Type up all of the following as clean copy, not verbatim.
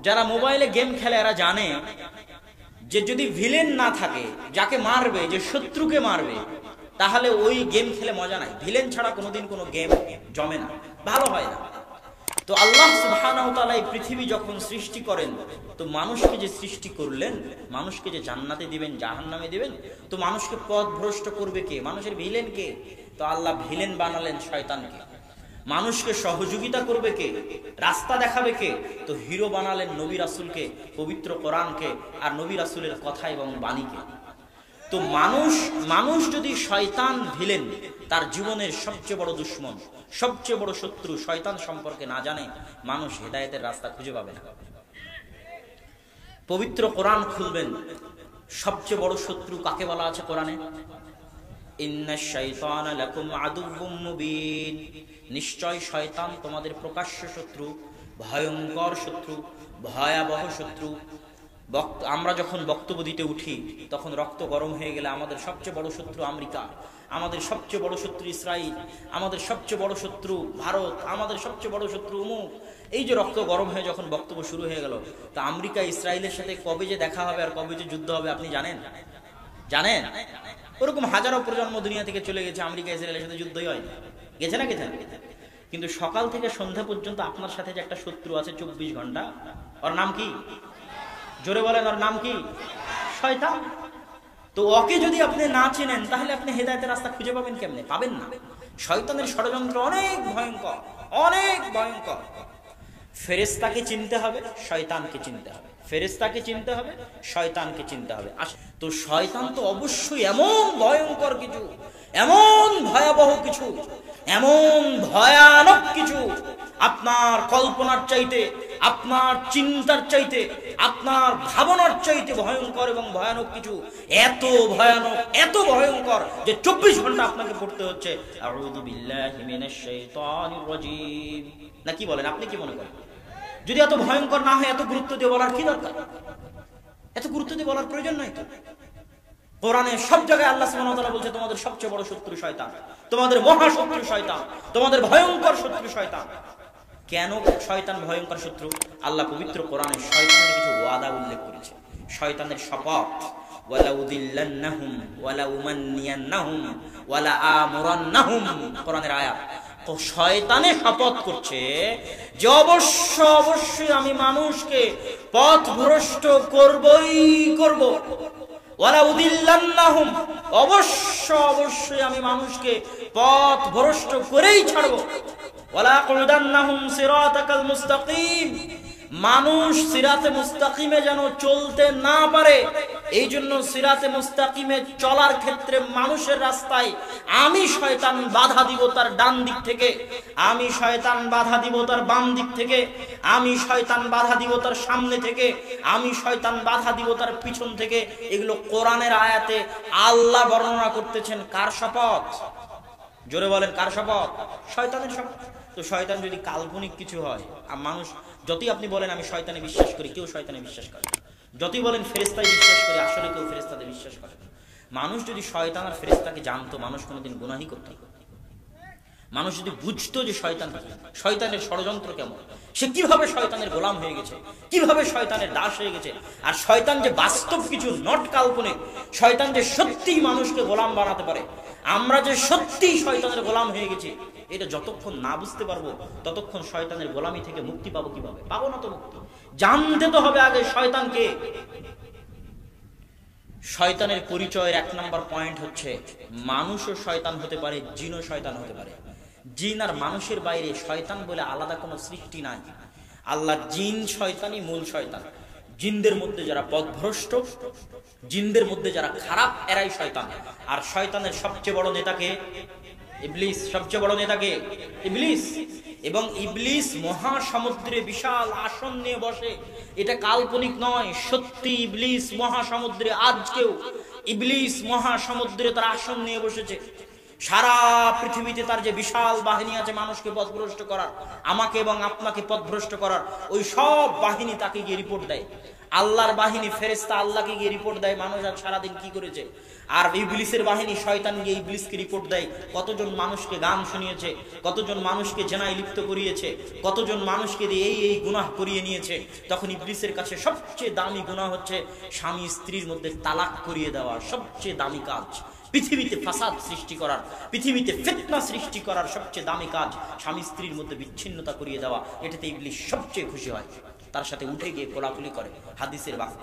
যারা মোবাইলে গেম খেলে এরা জানে যে যদি ভিলেন না থাকে, যাকে মারবে, যে শত্রুকে মারবে, তাহলে ওই গেম খেলে মজা নাই। ভিলেন ছাড়া কোনোদিন কোনো গেম জমে না, ভালো হয় না। তো আল্লাহ সুবহানাহু ওয়া তাআলা এই পৃথিবী যখন সৃষ্টি করেন, তো মানুষকে যে সৃষ্টি করলেন, মানুষকে যে জান্নাতে দিবেন, জাহান্নামে দিবেন, তো মানুষকে পথভ্রষ্ট করবে কে? মানুষের ভিলেন কে? তো আল্লাহ ভিলেন বানালেন শয়তানকে। মানুষকে সহযোগিতা করবে কে? রাস্তা দেখাবে কে? তো হিরো বানালেন নবী রাসূলকে, পবিত্র কোরআনকে, আর নবী রাসূলের কথা এবং বাণীকে। তো মানুষ যদি শয়তান ভিলেন, তার জীবনের সবচেয়ে বড় দুশমন, সবচেয়ে বড় শত্রু শয়তান সম্পর্কে না জানে, মানুষ হেদায়েতের রাস্তা খুঁজে পাবে না। পবিত্র কোরআন খুলবেন, সবচেয়ে বড় শত্রু কাকে বলা আছে কোরআনে? ইন্নাশ শাইতানা লাকুম আদুউম মুবিন। নিশ্চয় শয়তান তোমাদের প্রকাশ্য শত্রু, ভয়ঙ্কর শত্রু, ভয়াবহ শত্রু। আমরা যখন বক্তব্য দিতে উঠি, তখন রক্ত গরম হয়ে গেলে আমাদের সবচেয়ে বড় শত্রু আমেরিকা, আমাদের সবচেয়ে বড় শত্রু ইসরায়েল, আমাদের সবচেয়ে বড় শত্রু ভারত, আমাদের সবচেয়ে বড় শত্রু অমুক। এই যে রক্ত গরম হয়ে যখন বক্তব্য শুরু হয়ে গেল, তা আমেরিকা ইসরায়েলের সাথে কবে যে দেখা হবে আর কবে যে যুদ্ধ হবে আপনি জানেন? জানেন? ওরকম হাজারো প্রজন্ম দুনিয়া থেকে চলে গেছে, আমেরিকা ইসরায়েলের সাথে যুদ্ধই হয়, গেছে না? গেছে না? কিন্তু সকাল থেকে সন্ধ্যা পর্যন্ত আপনার সাথে যে একটা শত্রু আছে 24 ঘন্টা, ওর নাম কি? জোরে বলেন, ওর নাম কি? শয়তান। তো ওকে যদি আপনি না চেনেন, তাহলে আপনি হেদায়েতের রাস্তা খুঁজে পাবেন কেমনে? পাবেন না। শয়তানের ষড়যন্ত্র অনেক ভয়ঙ্কর, অনেক ভয়ঙ্কর। ফেরেশতাকে চিনতে হবে, শয়তানকে চিনতে হবে। ফেরেশতাকে চিনতে হবে, শয়তানকে চিনতে হবে। তো শয়তান তো অবশ্যই এমন ভয়ঙ্কর কিছু, এমন ভয়াবহ কিছু, এমন ভয়ানক কিছু, আপনার কল্পনার চাইতে, আপনার চিন্তার চাইতে, আপনার ভাবনার চাইতে ভয়ঙ্কর এবং ভয়ানক কিছু। এত ভয়ানক, এত ভয়ঙ্কর যে 24 ঘন্টা আপনাকে পড়তে হচ্ছে আউযু বিল্লাহি মিনাশ শাইতানির রাজীম। না কি বলেন? আপনি কি মনে করেন? যদি এত ভয়ঙ্কর না হয়, এত গুরুত্ব দিয়ে বলার কি দরকার? এত গুরুত্ব দিয়ে বলার প্রয়োজন নাই তো। কোরআনে সব জায়গায় আল্লাহ সুবহানাহু ওয়া তাআলা বলছে তোমাদের সবচেয়ে বড় শত্রু শয়তান, তোমাদের মহা শত্রু শয়তান, তোমাদের ভয়ঙ্কর শত্রু শয়তান। কেন শয়তান ভয়ঙ্কর শত্রু? আল্লাহ পবিত্র কোরআনে শয়তানের কিছু ওয়াদা উল্লেখ করেছে, শয়তানের শপথ। ওয়ালা উদিল্লান্নাহুম ওয়ালা উমান্নিয়ান্নাহুম ওয়ালা আমুরান্নাহুম, কোরআনের আয়াত। তো শয়তানে শপথ করছে যে অবশ্যই আমি মানুষকে পথভ্রষ্ট করবই করব। ওয়ালা উদিল্লান্নাহুম, অবশ্যই আমি মানুষকে পথভ্রষ্ট করেই ছাড়ব। ওয়ালা আকুদান্নাহুম সিরাতাকাল মুস্তাকিম, মানুষ সিরাতে মুস্তাকিমে যেন চলতে না পারে, এই জন্য সিরাতে মুস্তাকিমে চলার ক্ষেত্রে মানুষের রাস্তায় আমি শয়তান বাধা দিব তার ডান দিক থেকে, আমি শয়তান বাধা দিব তার বাম দিক থেকে, আমি শয়তান বাধা দিব তার সামনে থেকে, আমি শয়তান বাধা দিব তার পিছন থেকে। এগুলো কোরআনের আয়াতে আল্লাহ বর্ণনা করতেছেন। কার শপথ? জোরে বলেন, কার শপথ? শয়তানের শপথ। তো শয়তান যদি কাল্পনিক কিছু হয়, আর মানুষ যতই আপনি বলেন আমি শয়তানে বিশ্বাস করি, কেউ শয়তানে বিশ্বাস করে না। যতই বলেন ফেরেশতায় বিশ্বাস করি, আসলে কেউ ফেরেশতাতে বিশ্বাস করে না। মানুষ যদি শয়তান আর ফেরেশতাকে জানতো, মানুষ কোনোদিন গুনাহই করত না। মানুষ যদি বুঝতো যে শয়তানের ষড়যন্ত্র কেমন, সে কিভাবে শয়তানের গোলাম হয়ে গেছে, কিভাবে শয়তানের দাস হয়ে গেছে, আর শয়তান যে বাস্তব কিছু, নট কাল্পনিক, শয়তান যে সত্যিই মানুষকে গোলাম বানাতে পারে, আমরা যে সত্যিই শয়তানের গোলাম হয়ে গেছি, এটা যতক্ষণ না বুঝতে পারবো ততক্ষণ শয়তানের গোলামি থেকে মুক্তি পাবো কিভাবে? পাবো না তো মুক্তি। জানতে তো হবে আগে শয়তানকে। শয়তানের পরিচয়ের 1 নম্বর পয়েন্ট হচ্ছে মানুষও শয়তান হতে পারে, জিনও শয়তান হতে পারে। জিন আর মানুষের বাইরে শয়তান বলে আলাদা কোনো সৃষ্টি নাই। আল্লাহ জিন শয়তানই মূল শয়তান। জিনদের মধ্যে যারা পথভ্রষ্ট, জিনদের মধ্যে যারা খারাপ, এরাই শয়তান। আর শয়তানের সবচেয়ে বড় নেতাকে ইবলিস, সবচেয়ে বড় নেতাকে ইবলিস। এবং ইবলিস মহাসমুদ্রে বিশাল আসন নিয়ে বসে, এটা কাল্পনিক নয়, সত্যি ইবলিস মহাসমুদ্রে, আজকেও ইবলিস মহাসমুদ্রে তার আসন নিয়ে বসেছে। সারা পৃথিবীতে তার যে বিশাল বাহিনী আছে মানুষকে পথভ্রষ্ট করার, আমাকে এবং আপনাকে পথভ্রষ্ট করার, ওই সব বাহিনী তাকে গিয়ে রিপোর্ট দেয়। আল্লাহর বাহিনী ফেরেশতা আল্লাহকে গিয়ে রিপোর্ট দেয় মানুষ আজ সারাদিন কি করেছে। আর ইবলিসের বাহিনী শয়তান গিয়ে ইবলিসকে রিপোর্ট দেয় কতজন মানুষকে গান শুনিয়েছে, কতজন মানুষকে জেনায় লিপ্ত করিয়েছে, কতজন মানুষকে দিয়ে এই গুনাহ করিয়ে নিয়েছে। তখন ইবলিসের কাছে সবচেয়ে দামি গুনাহ হচ্ছে স্বামী স্ত্রীর মধ্যে তালাক করিয়ে দেওয়া। সবচেয়ে দামি কাজ পৃথিবীতে, ফাসাদ সৃষ্টি করার, পৃথিবীতে ফিতনা সৃষ্টি করার সবচেয়ে দামি কাজ স্বামী স্ত্রীর মধ্যে বিচ্ছিন্নতা করিয়ে দেওয়া। এটাতে ইবলিস সবচেয়ে খুশি হয়, তার সাথে উঠে গিয়ে কোলাকুলি করে। হাদিসের বাক্য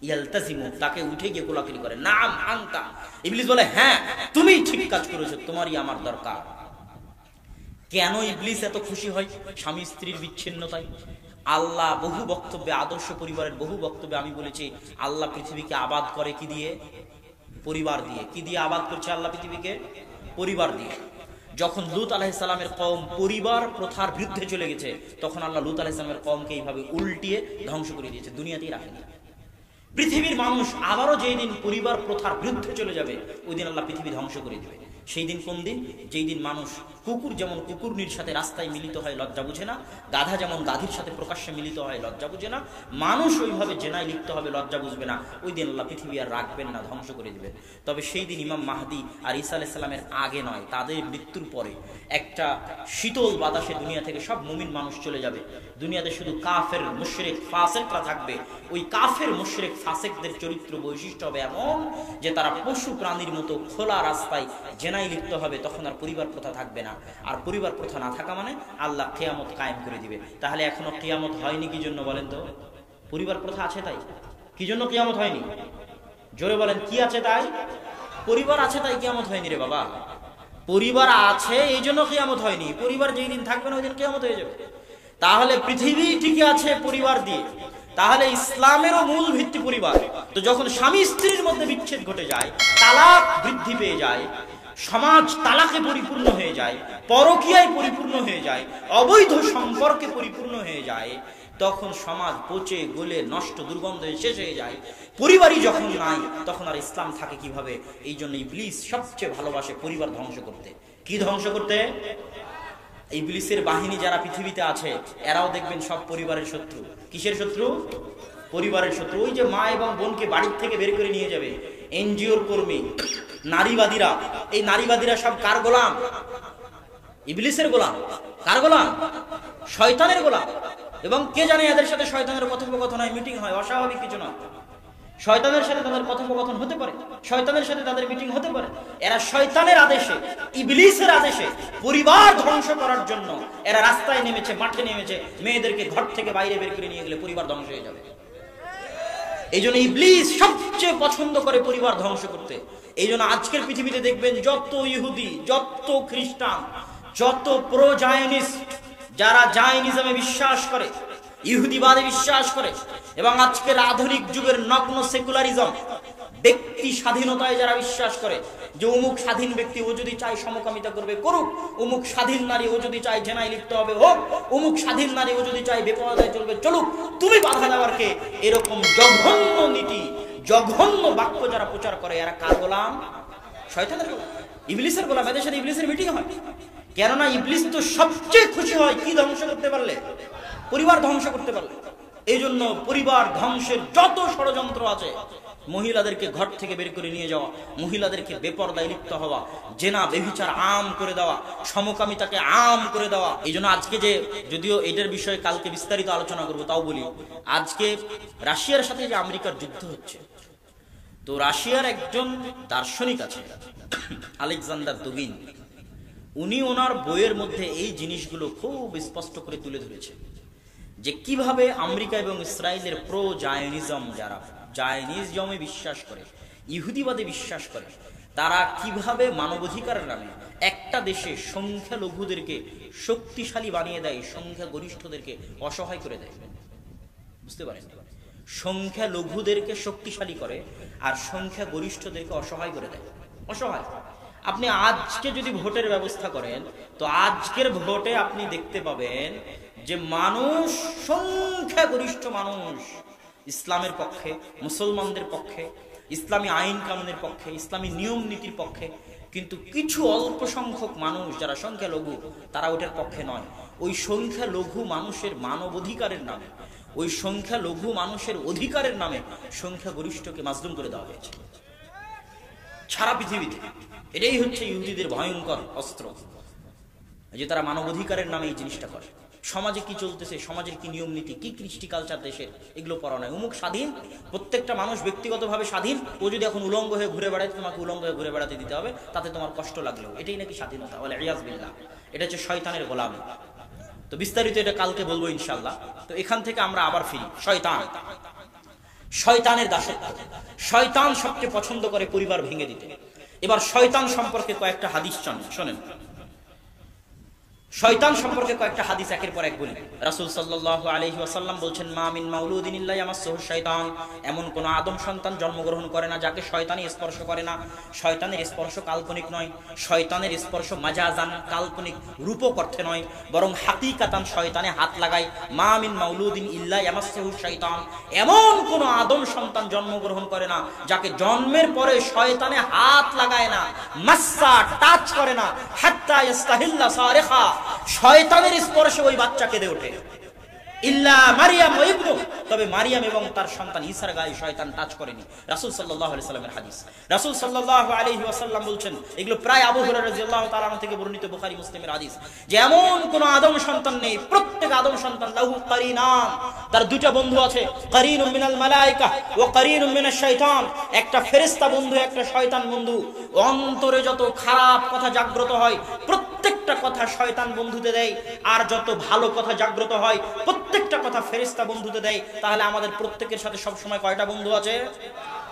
ইয়ালতাজিমু, তাকে উঠে গিয়ে কোলাকুলি করে। নাম আনতা, ইবলিস বলে হ্যাঁ তুমি ঠিক কাজ করেছো, তোমারই আমার দরকার। কেন ইবলিস এত খুশি হয় স্বামী স্ত্রীর বিচ্ছিন্নতায়? আল্লাহ বহু বক্তব্যে, আদর্শ পরিবারের বহু বক্তব্যে আমি বলেছি, আল্লাহ পৃথিবীকে আবাদ করে কি দিয়ে? পরিবার দিয়ে। কি দিয়ে আবাদ করছে আল্লাহ পৃথিবীকে? পরিবার দিয়ে। যখন লূত আলাইহিস সালামের কওম পরিবার প্রথার বিরুদ্ধে চলে গেছে, তখন আল্লাহ লূত আলাইহিস সালামের কওমকে এইভাবে উল্টিয়ে ধ্বংস করে দিয়েছে, দুনিয়াতেই রাখেনি। পৃথিবীর মানুষ আবারও যেই দিন পরিবার প্রথার বিরুদ্ধে চলে যাবে, ওই দিন আল্লাহ পৃথিবী ধ্বংস করে দেবে। সেই দিন কোন দিন? যেই দিন মানুষ কুকুর যেমন কুকুরনির সাথে রাস্তায় মিলিত হয় লজ্জা বুঝে না, গাধা যেমন গাধীর সাথে প্রকাশ্যে মিলিত হয় লজ্জা বুঝে না, মানুষ ওইভাবে জেনায় লিপ্ত হবে লজ্জা বুঝবে না। ওই দিন আল্লাহ পৃথিবী আর রাখবেন না, ধ্বংস করে দিবেন। তবে সেই দিন ইমাম মাহদি আর ঈসা আলাইহিস সালামের আগে নয়, তাদের মৃত্যুর পরে একটা শীতল বাতাসে দুনিয়া থেকে সব মুমিন মানুষ চলে যাবে। দুনিয়াতে শুধু কাফের, মুশরিক, ফাসিকরা থাকবে। ওই কাফের, মুশরিক, ফাসিকদের চরিত্র বৈশিষ্ট্য হবে এমন যে তারা পশু প্রাণীর মতো খোলা রাস্তায় জেনায় লিপ্ত হবে। তখন আর পরিবার প্রথা থাকবে না। আর পরিবার প্রথা না থাকা মানে আল্লাহ কিয়ামত কায়েম করে দিবে। তাহলে এখনো কিয়ামত হয়নি কি জন্য বলেন তো? পরিবার প্রথা আছে তাই। কি জন্য কিয়ামত হয়নি? জোরে বলেন, কি আছে তাই? পরিবার আছে তাই কিয়ামত হয়নি রে বাবা। পরিবার আছে এই জন্য কিয়ামত হয়নি। পরিবার যেই দিন থাকবে না ওই দিন কিয়ামত হয়ে যাবে। তাহলে পৃথিবী টিকে আছে পরিবার দিয়ে। তাহলে ইসলামেরও মূল ভিত্তি পরিবার। তো যখন স্বামী স্ত্রীর মধ্যে বিচ্ছেদ ঘটে যায়, তালাক বৃদ্ধি পেয়ে যায়, সমাজ তালাকে পরিপূর্ণ হয়ে যায়, পরকীয়ায় পরিপূর্ণ হয়ে যায়, অবৈধ সম্পর্কে পরিপূর্ণ হয়ে যায়, তখন সমাজ পচে গলে নষ্ট দুর্গন্ধ শেষ হয়ে যায়। পরিবারই যখন নাই, তখন আর ইসলাম থাকে কিভাবে? এই জন্য ইবলিস সবচেয়ে ভালোবাসে পরিবার ধ্বংস করতে। কি ধ্বংস করতে? ইবলিসের বাহিনী যারা পৃথিবীতে আছে, এরাও দেখবেন সব পরিবারের শত্রু। কিসের শত্রু? পরিবারের শত্রু। ওই যে মা এবং বোনকে বাড়ির থেকে বের করে নিয়ে যাবে, এনজিওর কর্মী, নারীবাদীরা, এই নারীবাদীরা সব কার গোলাম? ইবলিসের গোলাম। কার গোলাম? শয়তানের গোলাম। এবং কে জানে এদের সাথে শয়তানের কথোপকথন হয়, মিটিং হয়, অস্বাভাবিক কিছু নয়। শয়তানের সাথে তাদের কথোপকথন হতে পারে, শয়তানের সাথে তাদের মিটিং হতে পারে। এরা শয়তানের আদেশে, ইবলিসের আদেশে পরিবার ধ্বংস করার জন্য এরা রাস্তায় নেমেছে, মাঠে নেমেছে। মেয়েদেরকে ঘর থেকে বাইরে বের করে নিয়ে গেলে পরিবার ধ্বংস হয়ে যাবে। এই জন্য ইবলিস সবচেয়ে পছন্দ করে পরিবার ধ্বংস করতে। এই জন্য আজকের পৃথিবীতে দেখবেন যত ইহুদি, যত খ্রিস্টান, যত প্রো জায়নিস্ট, যারা জায়নিজমে বিশ্বাস করে, ইহুদিবাদে বিশ্বাস করে, এবং আজকের আধুনিক যুগের নগ্ন সেকুলারিজম, ব্যক্তি স্বাধীনতায় যারা বিশ্বাস করে যে অমুক স্বাধীন ব্যক্তি, ও যদি চায় সমকামিতা করবে করুক, অমুক স্বাধীন নারী ও যদি চায় জেনায় লিপ্ত হবে হোক, অমুক স্বাধীন নারী ও যদি চায় বেপরদায় চলবে চলুক, তুমি বাধা দেওয়ার কে? এরকম জঘন্য নীতি, জঘন্য বাক্য যারা প্রচার করে, এরা কার গোলাম? শয়তানের গোলাম, ইবলিসের গোলাম। এদের সাথে ইবলিসের মিটিং হয়। কেননা ইবলিস তো সবচেয়ে খুশি হয় কি ধ্বংস করতে পারলে? পরিবার ধ্বংস করতে পারলে। এই জন্য পরিবার ধ্বংসের যত ষড়যন্ত্র আছে, মহিলাদেরকে ঘর থেকে বের করে নিয়ে যাওয়া, মহিলাদেরকে বেপরদায় লিপ্ত হওয়া, জেনা বেভিচার আম করে দেওয়া, সমকামিতাকে আম করে দেওয়া। এই জন্য আজকে যে, যদিও এটার বিষয়ে কালকে বিস্তারিত আলোচনা করবো, তাও বলি, আজকে রাশিয়ার সাথে যে আমেরিকার যুদ্ধ হচ্ছে, তো রাশিয়ার একজন দার্শনিক আছে আলেকজান্ডার দুগিন, উনি ওনার বইয়ের মধ্যে এই জিনিসগুলো খুব স্পষ্ট করে তুলে ধরেছে যে কিভাবে আমেরিকা এবং ইসরায়েলের প্রো জায়নিজম, যারা জায়নিজমে বিশ্বাস করে, ইহুদিবাদে বিশ্বাস করে, তারা কিভাবে মানবাধিকারের নামে একটা দেশে সংখ্যালঘুদেরকে শক্তিশালী বানিয়ে দেয়, সংখ্যা গরিষ্ঠদেরকে অসহায় করে দেয়। বুঝতে পারেন? সংখ্যালঘুদেরকে শক্তিশালী করে আর সংখ্যা গরিষ্ঠদেরকে অসহায় করে দেয়। অসহায়। আপনি আজকে যদি ভোটের ব্যবস্থা করেন, তো আজকের ভোটে আপনি দেখতে পাবেন যে মানুষ, সংখ্যাগরিষ্ঠ মানুষ ইসলামের পক্ষে, মুসলমানদের পক্ষে, ইসলামী আইন কানুনের পক্ষে, ইসলামী নিয়ম নীতির পক্ষে, কিন্তু কিছু অল্প সংখ্যক মানুষ যারা সংখ্যালঘু তারা ওটার পক্ষে নয়। ওই সংখ্যালঘু মানুষের মানবাধিকারের নামে, ওই সংখ্যালঘু মানুষের অধিকারের নামে সংখ্যাগরিষ্ঠকে মাজলুম করে দেওয়া হয়েছে সারা পৃথিবীতে। এটাই হচ্ছে ইহুদিদের ভয়ঙ্কর অস্ত্র, যে তারা মানবাধিকারের নামে এই জিনিসটা করে। সমাজে কি চলতেছে, সমাজের কি নিয়ম নীতি, কি কৃষ্টি কালচার দেশের, এগুলো পড়া নয়। অমুক স্বাধীন, প্রত্যেকটা মানুষ ব্যক্তিগতভাবে স্বাধীন, ও যদি এখন উলঙ্গ হয়ে ঘুরে বেড়ায় তোমাকে উলঙ্গ হয়ে ঘুরে বেড়াতে দিতে হবে, তাতে তোমার কষ্ট লাগলেও, এটাই নাকি স্বাধীনতা। বলে ইয়াজ বিল্লাহ, এটা হচ্ছে শয়তানের গোলামি। তো বিস্তারিত এটা কালকে বলবো ইনশাআল্লাহ। তো এখান থেকে আমরা আবার ফিরি। শয়তান, শয়তানের দাসত্ব। শয়তান সবচেয়ে পছন্দ করে পরিবার ভেঙে দিতে। এবার শয়তান সম্পর্কে কয়েকটা হাদিস শোনেন। শয়তান সম্পর্কে কয়েকটা হাদিস একের পর এক বলি। রাসূল সাল্লাল্লাহু আলাইহি ওয়াসাল্লাম বলছেন, মা মিন মাউলুদিন ইল্লা ইয়ামাসসুহু শাইতান, এমন কোন আদম সন্তান জন্মগ্রহণ করে না যাকে শয়তানি স্পর্শ করে না। শয়তানের স্পর্শ কাল্পনিক নয়, শয়তানের স্পর্শ মাজাজান, কাল্পনিক রূপক অর্থে নয়, বরং হাকিকাতান শয়তানে হাত লাগায়। মা মিন মাউলুদিন ইল্লা ইয়ামাসসুহু শাইতান, এমন কোন আদম সন্তান জন্মগ্রহণ করে না যাকে জন্মের পরে শয়তানে হাত লাগায় না, মাসসা টাচ করে না, হাত্তা ইস্তাহিল্লা সারিখা, শয়তানের স্পর্শে ওই বাচ্চা কেঁদে ওঠে। ইল্লা মারিয়াম ওয়া ইবনু, তবে মারিয়াম এবং তার সন্তান ঈসার গায়ে শয়তান টাচ করেনি। রাসূল সাল্লাল্লাহু আলাইহি ওয়াসাল্লামের হাদিস। রাসূল সাল্লাল্লাহু আলাইহি ওয়াসাল্লাম বলছেন, এগুলো প্রায় আবু হুরায়রা রাদিয়াল্লাহু তাআলা আনহু থেকে বর্ণিত বুখারী মুসলিমের হাদিস, যে এমন কোন আদম সন্তান নেই, প্রত্যেক আদম সন্তান লাহু কারিনান, তার দুইটা বন্ধু আছে। কারিনুম মিনাল মালায়েকা ওয়া কারিনুম মিনাশ শাইতান, একটা ফেরেশতা বন্ধু, একটা শয়তান বন্ধু। অন্তরে যত খারাপ কথা জাগ্রত হয় প্রত্যেকটা কথা শয়তান বন্ধুতে দেয়, আর যত ভালো কথা জাগ্রত হয় প্রত্যেকটা কথা ফেরেশতা বন্ধুতে দেয়। তাহলে আমাদের প্রত্যেকের সাথে সব সময় কয়টা বন্ধু আছে?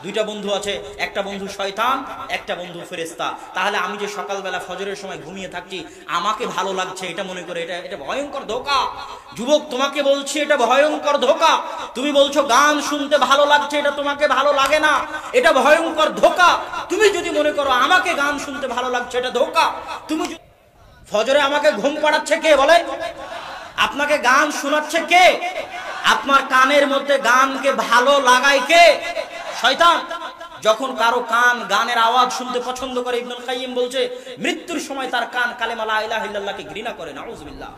দুইটা বন্ধু আছে, একটা বন্ধু শয়তান, একটা বন্ধু ফেরেশতা। তাহলে আমি যে সকালবেলা ফজরের সময় ঘুমিয়ে থাকছি, আমাকে ভালো লাগছে এটা মনে করে, এটা ভয়ঙ্কর ধোঁকা। যুবক, তোমাকে বলছি এটা ভয়ঙ্কর ধোঁকা। তুমি বলছো গান শুনতে ভালো লাগছে, এটা তোমাকে ভালো লাগে না, এটা ভয়ঙ্কর ধোঁকা। তুমি যদি মনে করো আমাকে গান শুনতে ভালো লাগছে, এটা ধোঁকা। তুমি ফজরে আমাকে ঘুম পাড়াচ্ছে কে বলেন? আপনাকে গান শোনাচ্ছে কে? আপনার কানের মধ্যে গানকে ভালো লাগায় কে? শয়তান। যখন কারো কান গানের আওয়াজ শুনতে পছন্দ করে, ইবনুল কাইয়িম বলছে মৃত্যুর সময় তার কান কালেমা লা ইলাহা ইল্লাল্লাহকে ঘৃণা করে। নাউযুবিল্লাহ।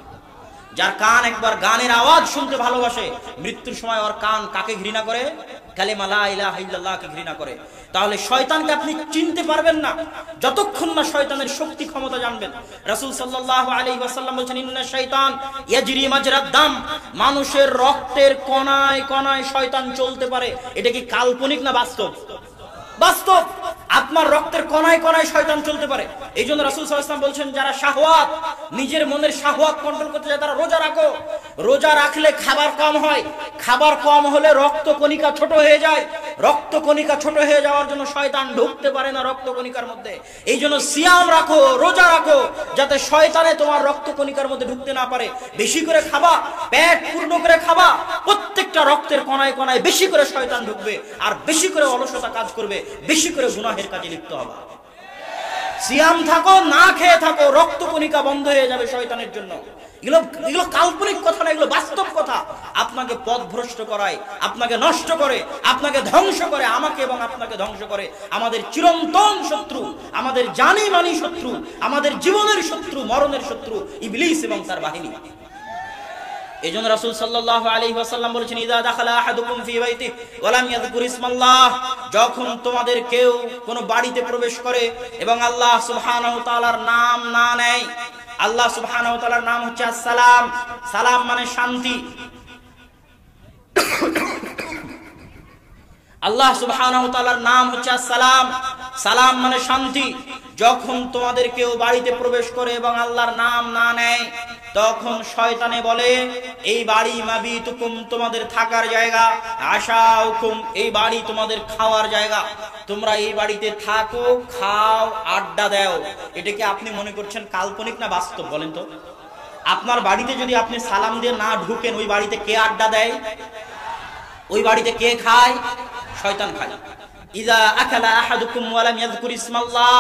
যার কান একবার গানের আওয়াজ শুনতে ভালোবাসে, মৃত্যুর সময় ওর কান কাকে ঘৃণা করে? কালেমা লা ইলাহা ইল্লাল্লাহকে ঘৃণা করে। তাহলে শয়তানকে আপনি চিনতে পারবেন না যতক্ষণ না শয়তানের শক্তি ক্ষমতা জানবেন। রাসূল সাল্লাল্লাহু আলাইহি ওয়াসাল্লাম বলেছেন, ইন্নাশ শাইতান ইয়াজরি মাজরাদ দাম, মানুষের রক্তের কণায় কণায় শয়তান চলতে পারে। এটা কি কাল্পনিক না বাস্তব? বাস্তব। আপনার রক্তের কণায় কণায় শয়তান চলতে পারে। এই জন্য রাসূল সাল্লাল্লাহু আলাইহি ওয়াসাল্লাম বলছেন, যারা শাহওয়াত, নিজের মনের শাহওয়াত কন্ট্রোল করতে চায়, তারা রোজা রাখো। রোজা রাখলে খাবার কম হয়, খাবার কম হলে রক্ত কণিকা ছোট হয়ে যায়, রক্ত কণিকা ছোট হয়ে যাওয়ার জন্য শয়তান ঢুকতে পারে না রক্ত কণিকার মধ্যে। এই জন্য সিয়াম রাখো, রোজা রাখো, যাতে শয়তানে তোমার রক্ত কণিকার মধ্যে ঢুকতে না পারে। বেশি করে খাবা, পেট পূর্ণ করে খাবা, প্রত্যেকটা রক্তের কণায় কণায় বেশি করে শয়তান ঢুকবে, আর বেশি করে অলসতা কাজ করবে, বেশি করে গুনাহের কাজে লিপ্ত হবে। সিয়াম থাকো, না খেয়ে থাকো, রক্ত কণিকা বন্ধ হয়ে যাবে শয়তানের জন্য। এগুলো কাল্পনিক কথা না, এগুলো বাস্তব কথা। আপনাকে পথভ্রষ্ট করায়, আপনাকে নষ্ট করে, আপনাকে ধ্বংস করে, আমাকে এবং আপনাকে ধ্বংস করে। আমাদের চিরন্তন শত্রু, আমাদের জানি মানি শত্রু, আমাদের জীবনের শত্রু, মরণের শত্রু ইবলিস এবং তার বাহিনী। এজন্য রাসূল সাল্লাল্লাহু আলাইহি ওয়াসাল্লাম বলেছেন, ইযা দাখালা আহাদুকুম ফি বাইতিহি ওয়া লাম ইয়াযকুর ইসমাল্লাহ, যখন তোমাদের কেউ কোন বাড়িতে প্রবেশ করে এবং আল্লাহ সুবহানাহু ওয়া তাআলার নাম না নেয়। আল্লাহ সুবহানাহু ওয়া তাআলার নাম হচ্ছে আসসালাম। সালাম মানে শান্তি। আল্লাহ সুবহানাহু ওয়া তাআলার নাম হচ্ছে আসসালাম, সালাম মানে শান্তি। যখন তোমাদের কেউ বাড়িতে প্রবেশ করে এবং আল্লাহর নাম না নেয়, তখন শয়তানে বলে, এই বাড়ি মাবিতুকুম, তোমাদের থাকার জায়গা, আশাউকুম, এই বাড়ি তোমাদের খাওয়ার জায়গা, তোমরা এই বাড়িতে থাকো, খাও, আড্ডা দাও। এটাকে আপনি মনে করছেন কাল্পনিক না বাস্তব বলেন তো? আপনার বাড়িতে যদি আপনি সালাম দিয়ে না ঢুকেন, ওই বাড়িতে কে আড্ডা দেয়? ওই বাড়িতে কে খায়? শয়তান খায়। ইযা আকালা আহাদুকুম ওয়া লাম ইয়াযকুর ইসমাল্লাহ,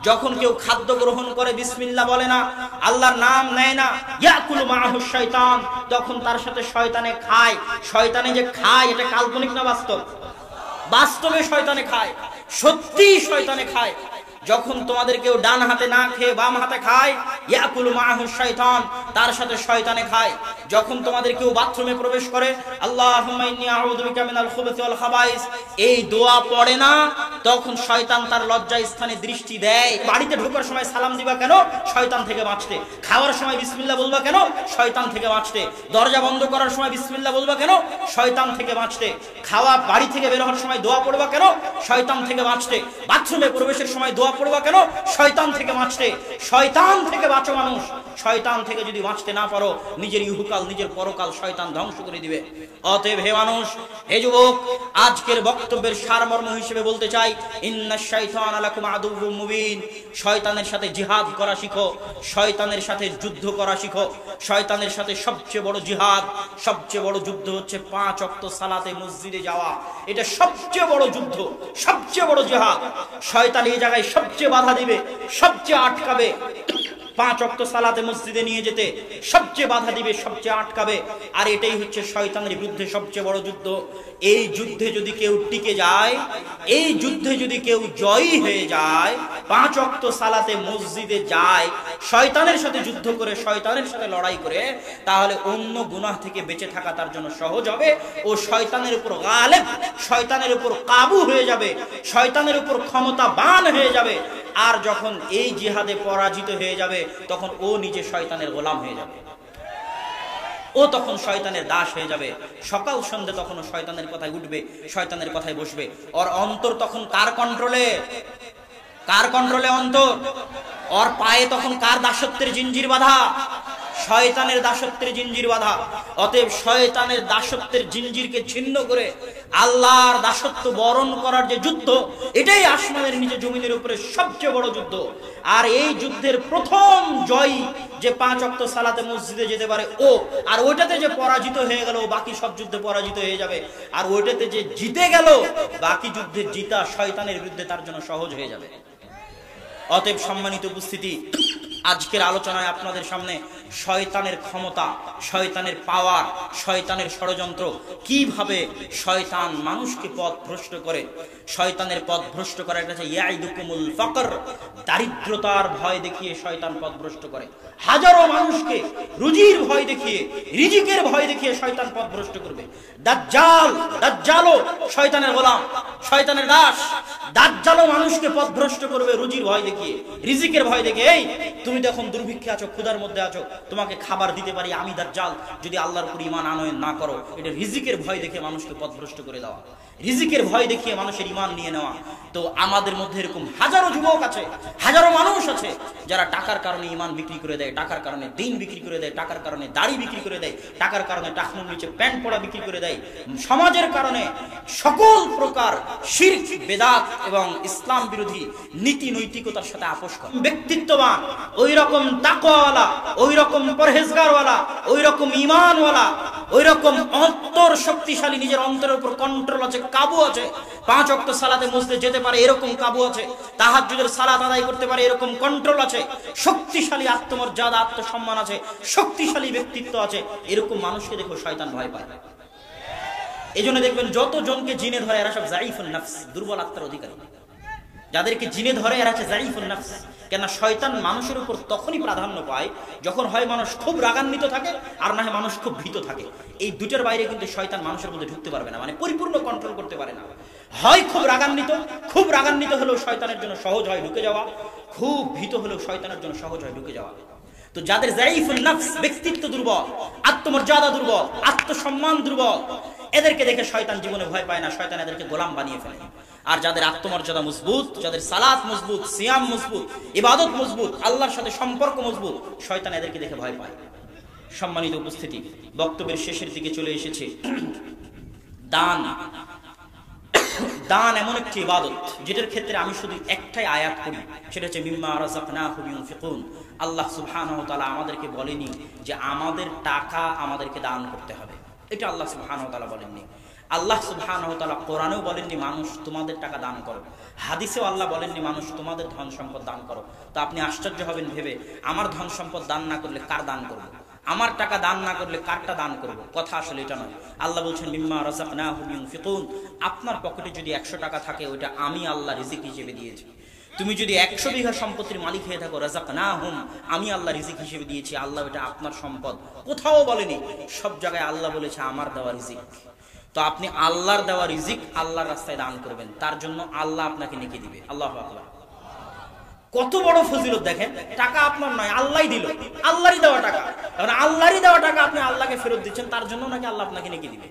যখন কেউ খাদ্য গ্রহণ করে বিসমিল্লাহ বলে না, আল্লাহর নাম নেয় না, ইয়াকুলু মাআহু শাইতান, তখন তার সাথে শয়তানে খায়। শয়তানে যে খায়, এটা কাল্পনিক না বাস্তব? বাস্তবে শয়তানে খায়, সত্যি শয়তানে খায়। যখন তোমাদের কেউ ডান হাতে না খেয়ে বাম হাতে খায়, ইয়াকুলু মাআহু শাইতান, তার সাথে শয়তানে খায়। যখন তোমাদের কেউ বাথরুমে প্রবেশ করে, আল্লাহুম্মা ইন্নী আউযু বিকা মিনাল খুবুসি ওয়াল খাবাইস, এই দোয়া পড়ে না, তখন শয়তান তার লজ্জা স্থানে দৃষ্টি দেয়। বাড়িতে ঢোকার সময় সালাম দিবা কেন? শয়তান থেকে বাঁচতে। খাওয়ার সময় বিসমিল্লাহ বলবা কেন? শয়তান থেকে বাঁচতে। দরজা বন্ধ করার সময় বিসমিল্লাহ বলবা কেন? শয়তান থেকে বাঁচতে। খাওয়া বাড়ি থেকে বের হওয়ার সময় দোয়া পড়বা কেন? শয়তান থেকে বাঁচতে। বাথরুমে প্রবেশের সময় দোয়া পড়বা কেন? শয়তান থেকে বাঁচতে। শয়তান থেকে বাঁচো মানুষ। শয়তান থেকে যদি বাঁচতে না পারো, নিজের ইহকাল নিজের পরকাল শয়তান ধ্বংস করে দিবে। অতএব হে মানুষ, হে যুবক, আজকের বক্তব্যের সারমর্ম হিসেবে বলতে চাই, ইন্নাশ শাইতানা লাকুম আদুউম মুবিন। শয়তানের সাথে জিহাদ করা শিখো, শয়তানের সাথে যুদ্ধ করা শিখো। শয়তানের সাথে সবচেয়ে বড় জিহাদ, সবচেয়ে বড় যুদ্ধ হচ্ছে 5 ওয়াক্ত সালাতে মসজিদে যাওয়া। এটা সবচেয়ে বড় যুদ্ধ, সবচেয়ে বড় জিহাদ। শয়তান এই জায়গায় সবচেয়ে বাধা দিবে, সবচেয়ে আটকাবে। 5 ওয়াক্ত সালাতে মসজিদে নিয়ে যেতে সবচেয়ে বাধা দিবে, সবচেয়ে আটকাবে। আর এটাই হচ্ছে শয়তানের বিরুদ্ধে সবচেয়ে বড় যুদ্ধ। এই যুদ্ধে যদি কেউ টিকে যায়, এই যুদ্ধে যদি কেউ জয়ী হয়ে যায়, 5 ওয়াক্ত সালাতে মসজিদে যায়, শয়তানের সাথে যুদ্ধ করে, শয়তানের সাথে লড়াই করে, তাহলে অন্য গুনাহ থেকে বেঁচে থাকা তার জন্য সহজ হবে। ও শয়তানের উপর গালেব, শয়তানের উপর কাবু হয়ে যাবে, শয়তানের উপর ক্ষমতাবান হয়ে যাবে। আর যখন এই জিহাদে পরাজিত হয়ে যাবে, তখন ও নিজে শয়তানের গোলাম হয়ে যাবে, ও তখন শয়তানের দাস হয়ে যাবে। সকাল সন্ধ্যে তখন শয়তানের কথায় উঠবে, শয়তানের কথায় বসবে। ওর অন্তর তখন কার কন্ট্রোলে? কার কন্ট্রোলে অন্তর? ওর পায়ে তখন কার দাসত্বের জিঞ্জির বাঁধা? শয়তানের দাসত্বের জিঞ্জির বাঁধা। অতএব শয়তানের দাসত্বের জিঞ্জিরকে ছিন্ন করে আল্লাহর দাসত্ব বরণ করার যে যুদ্ধ, এটাই আসমানের নিচে জমিনের উপরে সবচেয়ে বড় যুদ্ধ। আর এই যুদ্ধের প্রথম জয়ী যে 5 ওয়াক্ত সালাতে মসজিদে যেতে পারে ও, আর ওইটাতে যে পরাজিত হয়ে গেল, বাকি সব যুদ্ধে পরাজিত হয়ে যাবে। আর ওইটাতে যে জিতে গেল, বাকি যুদ্ধে জিতা শয়তানের বিরুদ্ধে তার জন্য সহজ হয়ে যাবে। অতএব সম্মানিত উপস্থিতি, আজকের আলোচনায় আপনাদের সামনে শয়তানের ক্ষমতা, শয়তানের পাওয়ার, শয়তানের ষড়যন্ত্র, কিভাবে শয়তান মানুষকে পথ ভ্রষ্ট করে। শয়তানের পথ ভ্রষ্ট করার কাছে ইয়াইদুকুমুল ফাকর, দারিদ্রতার ভয় দেখিয়ে শয়তান পথ ভ্রষ্ট করে। হাজারো মানুষকে রুজির ভয় দেখিয়ে, রিজিকের ভয় দেখিয়ে শয়তান পথ ভ্রষ্ট করবে। দাজ্জাল, দাজ্জালও শয়তানের গোলাম, শয়তানের দাস। দাজ্জালও মানুষকে পথ ভ্রষ্ট করবে রুজির ভয় দেখিয়ে, রিজিকের ভয় দেখিয়ে। এই তুমি যখন দুর্ভিক্ষে আছো, ক্ষুধার মধ্যে আছো, তোমাকে খাবার দিতে পারি আমি দাজ্জাল, যদি আল্লাহর উপর ঈমান আনয়ন না করো। এটা রিজিকের ভয় দেখে মানুষকে পথভ্রষ্ট করে দেওয়া, রিজিকের ভয় দেখিয়ে মানুষের ঈমান নিয়ে নেওয়া। তো আমাদের মধ্যে এরকম হাজারো যুবক আছে, হাজারো মানুষ আছে, যারা টাকার কারণে ঈমান বিক্রি করে দেয়, টাকার কারণে দিন বিক্রি করে দেয়, টাকার কারণে দাড়ি বিক্রি করে দেয়, টাকার কারণে টাকনুর নিচে প্যান্ট পরা বিক্রি করে দেয়। সমাজের কারণে সকল প্রকার শিরক, বেদাত এবং ইসলাম বিরোধী নীতি নৈতিকতার সাথে আপোষ করে। ব্যক্তিত্ববান, ওই রকম তাকওয়াওয়ালা, ওই রকম পরহেজগারওয়ালা, ওই রকম ঈমানওয়ালা, ওই রকম অন্তর শক্তিশালী, নিজের অন্তরের উপর কন্ট্রোল আছে, কাবু আছে, 5 ওয়াক্ত সালাতে মসজিদে যেতে পারে এরকম কাবু আছে, তাহাজ্জুদের সালাত আদায় করতে পারে এরকম কন্ট্রোল আছে, শক্তিশালী আত্মমর্যাদা, আত্মসম্মান আছে, শক্তিশালী ব্যক্তিত্ব আছে, এরকম মানুষকে দেখো শয়তান ভয় পায়। এজন্য দেখবেন যত জনকে জিনে ধরে এরা সব যায়ীফুন নফস, দুর্বল আত্মার অধিকারী। যাদেরকে জিনে ধরে এরা হচ্ছে যায়ীফুন নফস। কেন শয়তান মানুষের উপর তখনই প্রাধান্য পায় যখন হয় মানুষ খুব রাগান্বিত থাকে, আর না হয় মানুষ খুব ভীত থাকে। এই দুটোর বাইরে কিন্তু শয়তান মানুষের মধ্যে ঢুকতে পারবে না, মানে পরিপূর্ণ কন্ট্রোল করতে পারে না। হয় খুব রাগান্বিত, খুব রাগান্বিত হলেও শয়তানের জন্য সহজ হয় ঢুকে যাওয়া, খুব ভীত হলেও শয়তানের জন্য সহজ হয় ঢুকে যাওয়া। তো যাদের যায়ীফুন নফস, ব্যক্তিত্ব দুর্বল, আত্মমর্যাদা দুর্বল, আত্মসম্মান দুর্বল, এদেরকে দেখে শয়তান জীবনে ভয় পায় না, শয়তান এদেরকে গোলাম বানিয়ে ফেলে। আর যাদের আত্মমর্যাদা মজবুত, যাদের সালাত মজবুত, সিয়াম মজবুত, ইবাদত মজবুত, আল্লাহর সাথে সম্পর্ক মজবুত, শয়তান এদেরকে দেখে ভয় পায়। সম্মানিত উপস্থিতি, বক্তব্যের শেষের দিকে চলে এসেছে। দান, দান এমন একটি ইবাদত যেটার ক্ষেত্রে আমি শুধু একটাই আয়াত করি, সেটা হচ্ছে মিম্মা রাযাকনাহুম ইউনফিকুন। আল্লাহ সুবহানাহু ওয়া তাআলা আমাদেরকে বলেনি যে আমাদের টাকা আমাদেরকে দান করতে হবে, এটা আল্লাহ সুবহানাহু ওয়া তাআলা বলেননি। আল্লাহ সুবহানাহু ওয়া তাআলা কোরআনেও বলেননি মানুষ তোমাদের টাকা দান করো, হাদিসেও আল্লাহ বলেননি মানুষ তোমাদের ধন সম্পদ দান করো। তো আপনি আশ্চর্য হবেন ভেবে, আমার ধন সম্পদ দান না করলে কার দান করব, আমার টাকা দান না করলে কারটা দান করব? কথা আসলে এটা নয়। আল্লাহ বলছেন মিম্মা রাযাকনাহুম ইউনফিকুন, আপনার পকেটে যদি 100 টাকা থাকে ওইটা আমি আল্লাহ রিজিক হিসেবে দিয়েছি। তুমি যদি 100 বিঘা সম্পত্তির মালিক হয়ে থাকো, রাযাকনাহুম, আমি আল্লাহ রিজিক হিসেবে দিয়েছি, আল্লাহ এটা আপনার সম্পদ, কোথাও বলেনি, সব জায়গায় আল্লাহ বলেছে আমার দেওয়া রিজিক। তো আপনি আল্লাহর দেওয়া রিজিক আল্লাহর রাস্তায় দান করবেন, তার জন্য আল্লাহ আপনাকে নেকি দিবে। আল্লাহু আকবার। কত বড় ফজিলত দেখেন, টাকা আপনার নয়, আল্লাহই দিল, আল্লাহরই দেওয়া টাকা। কারণ আল্লাহরই দেওয়া টাকা আপনি আল্লাহকে ফেরত দিচ্ছেন, তার জন্য নাকি আল্লাহ আপনাকে নেকি দিবে।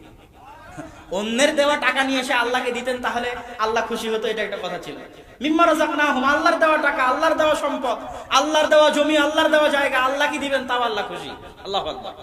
অন্যের দেওয়া টাকা নিয়ে এসে আল্লাহকে দিতেন, তাহলে আল্লাহ খুশি হতো, এটা একটা কথা ছিল। মিম্মা রাযাকনাহুম, আল্লাহর দেওয়া টাকা, আল্লাহর দেওয়া সম্পদ, আল্লাহর দেওয়া জমি, আল্লাহর দেওয়া জায়গা, আল্লাহ কি দিবেন, তাও আল্লাহ খুশি। আল্লাহু আকবার।